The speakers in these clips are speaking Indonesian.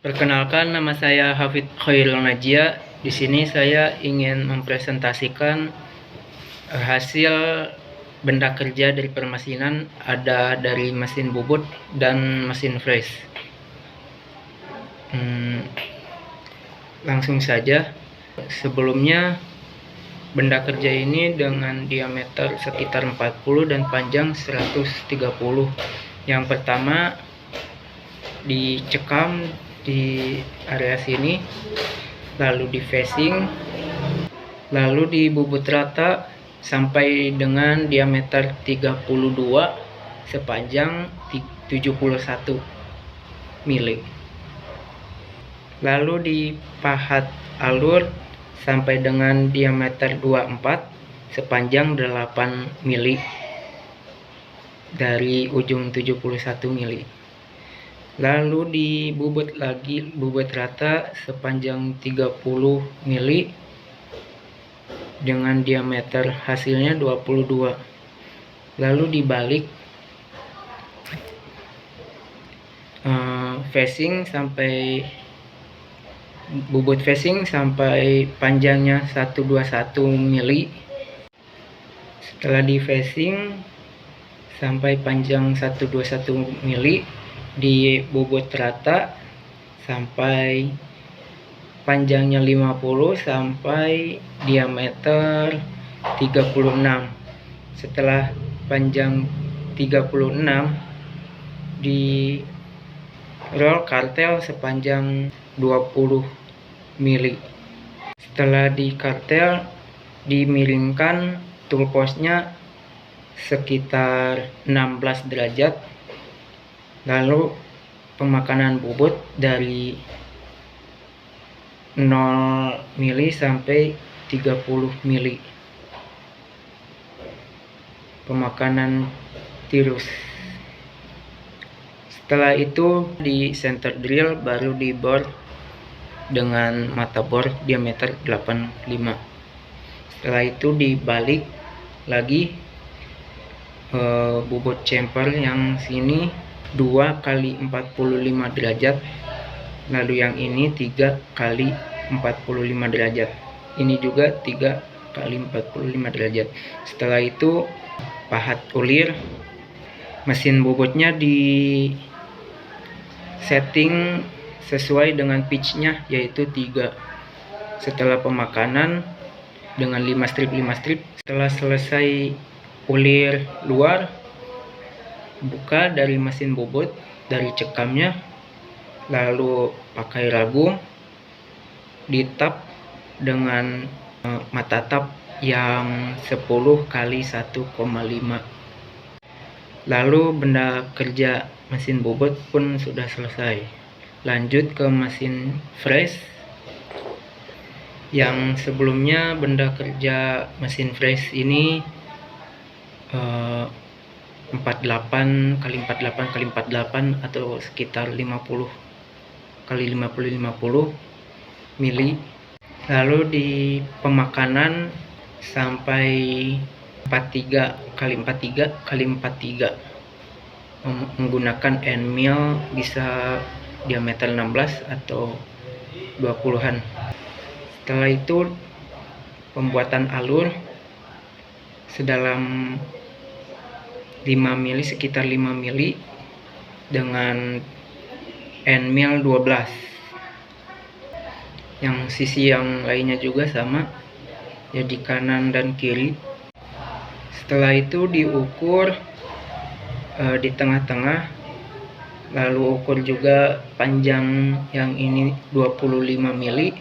Perkenalkan, nama saya Hafid Khairul Najia. Di sini saya ingin mempresentasikan hasil benda kerja dari permesinan, ada dari mesin bubut dan mesin fresh. Langsung saja. Sebelumnya, benda kerja ini dengan diameter sekitar 40 dan panjang 130. Yang pertama dicekam di area sini, lalu di facing, lalu dibubut rata sampai dengan diameter 32 sepanjang 71 mili. Lalu dipahat alur sampai dengan diameter 24 sepanjang 8 mili dari ujung 71 mili. Lalu dibubut lagi, bubut rata sepanjang 30 mili dengan diameter hasilnya 22. Lalu dibalik facing sampai bubut facing sampai panjangnya 121 mili. Setelah di facing sampai panjang 121 mili, dibubut rata sampai panjangnya 50 sampai diameter 36. Setelah panjang 36, di roll kartel sepanjang 20 mili. Setelah di kartel, dimiringkan tool post-nya sekitar 16 derajat. Lalu pemakanan bubut dari 0 mili sampai 30 mili. Pemakanan tirus. Setelah itu di center drill, baru di bor dengan mata bor diameter 85. Setelah itu dibalik lagi bubut chamfer yang sini 2 kali 45 derajat, lalu yang ini 3 kali 45 derajat, ini juga 3 kali 45 derajat. Setelah itu pahat ulir, mesin bubutnya di setting sesuai dengan pitchnya, yaitu 3. Setelah pemakanan dengan 5 strip. Setelah selesai ulir luar, buka dari mesin bubut, dari cekamnya, lalu pakai ragum, ditap dengan mata tap yang 10 kali 1,5. Lalu benda kerja mesin bubut pun sudah selesai. Lanjut ke mesin fresh. Yang sebelumnya benda kerja mesin fresh ini 48 kali 48 kali 48 atau sekitar 50 kali 50 mili. Lalu di pemakanan sampai 43 kali 43 kali 43 menggunakan end mill, bisa diameter 16 atau 20-an. Setelah itu pembuatan alur sedalam 5 mili, sekitar 5 mili dengan end mill 12. Yang sisi yang lainnya juga sama, ya, di kanan dan kiri. Setelah itu diukur di tengah-tengah, lalu ukur juga panjang yang ini 25 mili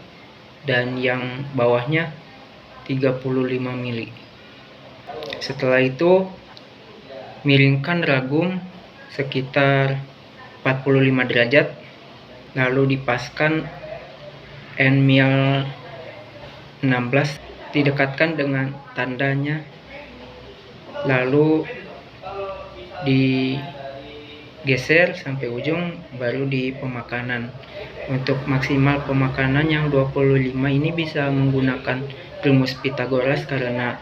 dan yang bawahnya 35 mili. Setelah itu miringkan ragum sekitar 45 derajat, lalu dipaskan end mill 16, didekatkan dengan tandanya, lalu digeser sampai ujung, baru di pemakanan. Untuk maksimal pemakanan yang 25 ini bisa menggunakan rumus Pythagoras, karena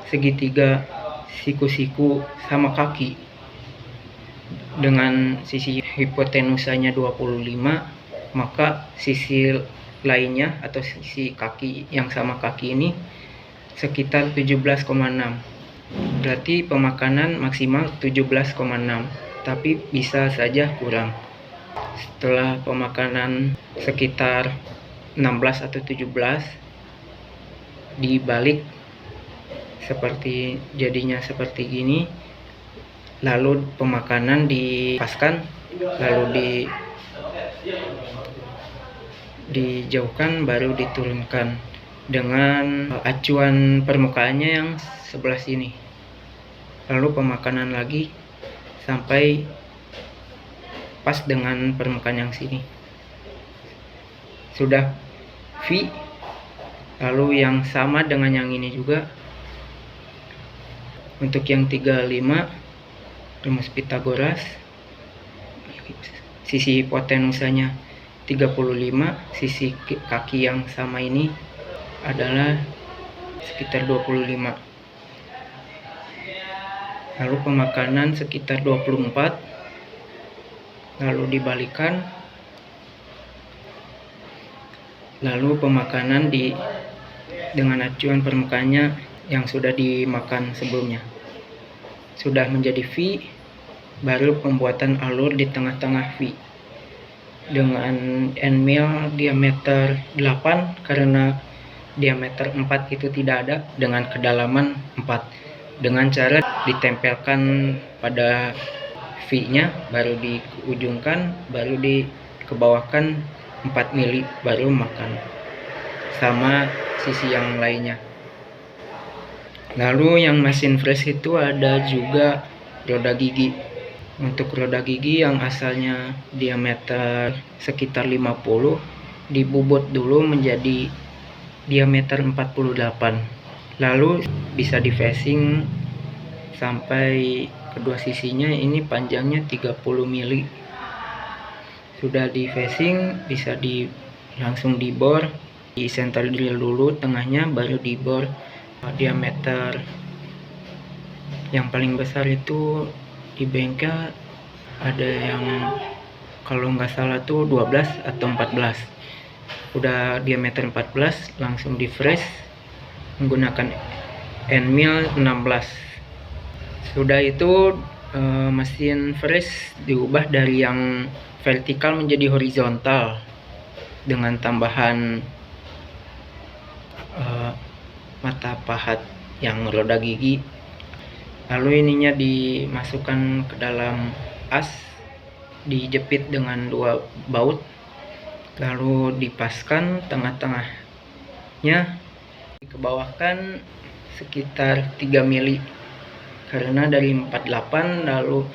segitiga siku-siku sama kaki dengan sisi hipotenusanya 25 maka sisi lainnya atau sisi kaki yang sama kaki ini sekitar 17,6. Berarti pemakanan maksimal 17,6, tapi bisa saja kurang. Setelah pemakanan sekitar 16 atau 17, dibalik seperti jadinya seperti gini, lalu pemakanan dipaskan, lalu dijauhkan, baru diturunkan dengan acuan permukaannya yang sebelah sini, lalu pemakanan lagi sampai pas dengan permukaan yang sini. Sudah V. Lalu yang sama dengan yang ini juga, untuk yang 35 rumus Pitagoras, sisi hipotenusanya 35, sisi kaki yang sama ini adalah sekitar 25. Lalu pemakanan sekitar 24, lalu dibalikan, lalu pemakanan dengan acuan permukaannya yang sudah dimakan sebelumnya. Sudah menjadi V, baru pembuatan alur di tengah-tengah V dengan end mill diameter 8 karena diameter 4 itu tidak ada, dengan kedalaman 4, dengan cara ditempelkan pada V-nya, baru diujungkan, baru dikebawahkan 4 mili, baru makan sama sisi yang lainnya. Lalu yang mesin fresh itu ada juga roda gigi. Untuk roda gigi yang asalnya diameter sekitar 50, dibobot dulu menjadi diameter 48, lalu bisa di facing sampai kedua sisinya, ini panjangnya 30 mili. Sudah di facing, bisa langsung dibor, di center drill dulu tengahnya, baru dibor diameter yang paling besar. Itu di bengkel ada yang kalau nggak salah tuh 12 atau 14. Udah diameter 14, langsung di fresh menggunakan end mill 16. Sudah itu mesin fresh diubah dari yang vertikal menjadi horizontal dengan tambahan mata pahat yang roda gigi. Lalu ininya dimasukkan ke dalam as, dijepit dengan 2 baut, lalu dipaskan tengah-tengahnya, dikebawahkan sekitar 3 mili karena dari 48, lalu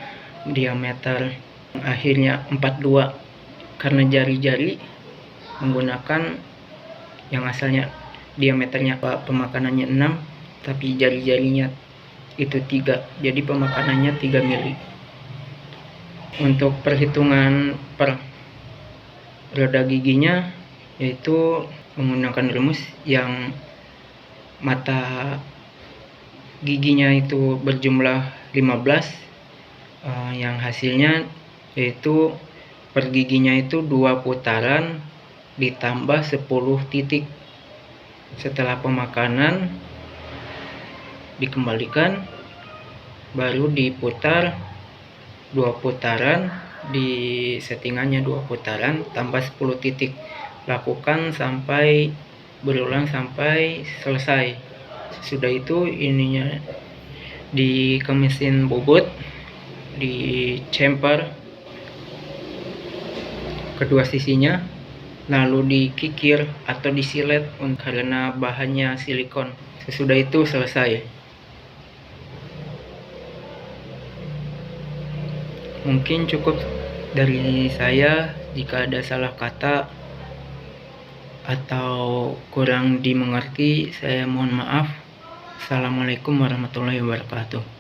diameter akhirnya 42 karena jari-jari menggunakan yang asalnya diameternya pemakanannya 6, tapi jari-jarinya itu 3, jadi pemakanannya 3 mili. Untuk perhitungan per roda giginya, yaitu menggunakan rumus yang mata giginya itu berjumlah 15, yang hasilnya yaitu per giginya itu 2 putaran ditambah 10 titik. Setelah pemakanan dikembalikan, baru diputar 2 putaran, di settingannya 2 putaran tambah 10 titik. Lakukan sampai berulang sampai selesai. Sudah itu ininya di mesin bobot, di chamfer kedua sisinya, lalu dikikir atau disilet karena bahannya silikon. Sesudah itu selesai. Mungkin cukup dari saya. Jika ada salah kata atau kurang dimengerti, saya mohon maaf. Assalamualaikum warahmatullahi wabarakatuh.